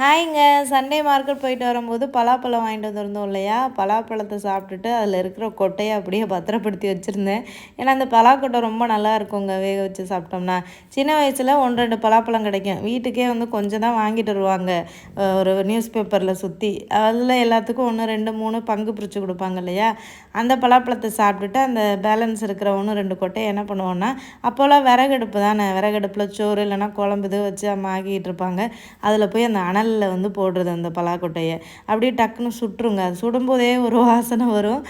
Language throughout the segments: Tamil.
ஹாய்ங்க. சண்டே மார்க்கெட் போயிட்டு வரும்போது பலாப்பழம் வாங்கிட்டு வந்திருந்தோம் இல்லையா? பலாப்பழத்த சாப்பிட்டுட்டு அதில் இருக்கிற கொட்டைய அப்படியே பத்திரப்படுத்தி வச்சுருந்தேன். ஏன்னா அந்த பலாக்கொட்டை ரொம்ப நல்லா இருக்குங்க வேக வச்சு சாப்பிட்டோம்னா. சின்ன வயசில் 1, 2 பலாப்பழம் கிடைக்கும். வீட்டுக்கே வந்து கொஞ்சம் தான் வாங்கிட்டு வருவாங்க. ஒரு நியூஸ் பேப்பரில் சுற்றி. அதில் எல்லாத்துக்கும் 1, 2, 3 பங்கு பிரித்து கொடுப்பாங்க இல்லையா? அந்த பலாப்பழத்தை சாப்பிட்டுட்டு அந்த பேலன்ஸ் இருக்கிற 1, 2 கொட்டையை என்ன பண்ணுவோன்னா, அப்போல்லாம் விறகடுப்பு தானே. விறகடுப்பில் சோறு இல்லைன்னா குழம்பு இது வச்சு அம்மா ஆக்கிட்டு இருப்பாங்க. அதில் போய் அந்த அனலில் வந்து போடுறது அந்த பலாக்கொட்டையை அப்படியே டக்குன்னு சுட்டுருங்க. அது சுடும்போதே ஒரு வாசனை வரும்.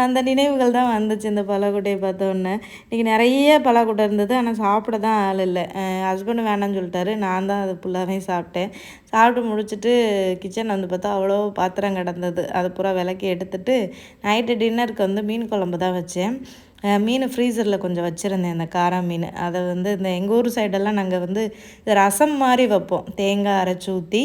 அந்த நினைவுகள் தான் வந்துச்சு இந்த பலாக்கொட்டையை பார்த்தோன்னே. இன்றைக்கி நிறைய பலாக்கொட்டை இருந்தது. ஆனால் சாப்பிட தான் ஆள் இல்லை. ஹஸ்பண்டு வேணான்னு சொல்லிட்டாரு. நான் தான் அது ஃபுல்லாகவே சாப்பிட்டேன். சாப்பிட்டு முடிச்சுட்டு கிச்சன் வந்து பார்த்தா அவ்வளோ பாத்திரம் கிடந்தது. அது பூரா விளக்கி எடுத்துட்டு நைட்டு டின்னருக்கு வந்து மீன் குழம்பு தான் வச்சேன். மீன் ஃப்ரீசரில் கொஞ்சம் வச்சுருந்தேன் அந்த காரா மீன். அதை வந்து இந்த எங்கள் ஊர் சைடெல்லாம் நாங்கள் வந்து ரசம் மாதிரி வைப்போம். தேங்காய் அரைச்சி ஊற்றி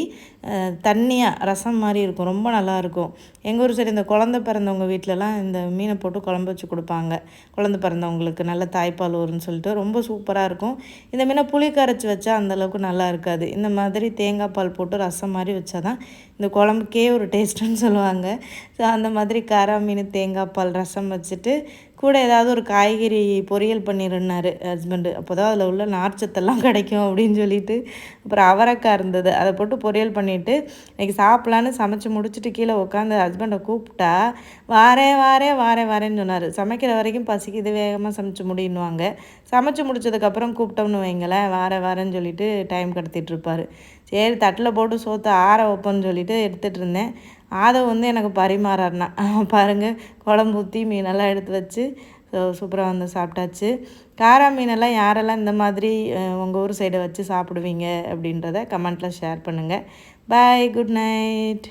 தண்ணியாக ரசம் மாதிரி இருக்கும். ரொம்ப நல்லாயிருக்கும். எங்கள் ஊர் சைடு இந்த குழந்த பிறந்தவங்க வீட்டிலலாம் இந்த மீனை போட்டு குழம்பு வச்சு கொடுப்பாங்க. குழந்த பிறந்தவங்களுக்கு நல்ல தாய்ப்பால் வரும்னு சொல்லிட்டு ரொம்ப சூப்பராக இருக்கும். இந்த மீனை புளி கரைச்சி வச்சா அந்தளவுக்கு நல்லா இருக்காது. இந்த மாதிரி தேங்காய் பால் போட்டு ரசம் மாதிரி வச்சா தான் இந்த குழம்புக்கே ஒரு டேஸ்ட்டுன்னு சொல்லுவாங்க. ஸோ அந்த மாதிரி காரா மீன் தேங்காய் பால் ரசம் வச்சுட்டு கூட ஏதாவது ஒரு காய்கறி பொரியல் பண்ணிருந்தார் ஹஸ்பண்டு. அப்போ தான் அதில் உள்ள நார்ச்சத்தெல்லாம் கிடைக்கும் அப்படின்னு சொல்லிட்டு. அப்புறம் அவரைக்காய் இருந்தது, அதை போட்டு பொரியல் பண்ணிவிட்டு இன்றைக்கி சாப்பிட்லான்னு சமைச்சு முடிச்சுட்டு கீழே உட்காந்து ஹஸ்பண்டை கூப்பிட்டா வாரேன் வாரேன் வாரேன் வாரேன்னு சொன்னார். சமைக்கிற வரைக்கும் பசிக்குது வேகமாக சமைச்சு முடின்னுவாங்க. சமைச்சு முடிச்சதுக்கப்புறம் கூப்பிட்டோம்னு வைங்களேன் வாரேன் வாரேன்னு சொல்லிட்டு டைம் கடத்திட்டுருப்பார். சரி தட்டில் போட்டு சோற்று ஆற வைப்போன்னு சொல்லிட்டு எடுத்துகிட்டு இருந்தேன். ஆதவ் வந்து எனக்கு பரிமாறாருனா பாருங்கள், குழம்பு ஊற்றி மீனெல்லாம் எடுத்து வச்சு சூப்பராக வந்து சாப்பிட்டாச்சு. காரா மீனெல்லாம் யாரெல்லாம் இந்த மாதிரி உங்கள் ஊர் சைடை வச்சு சாப்பிடுவீங்க அப்படின்றத கமெண்ட்டில் ஷேர் பண்ணுங்கள். பாய், குட் நைட்.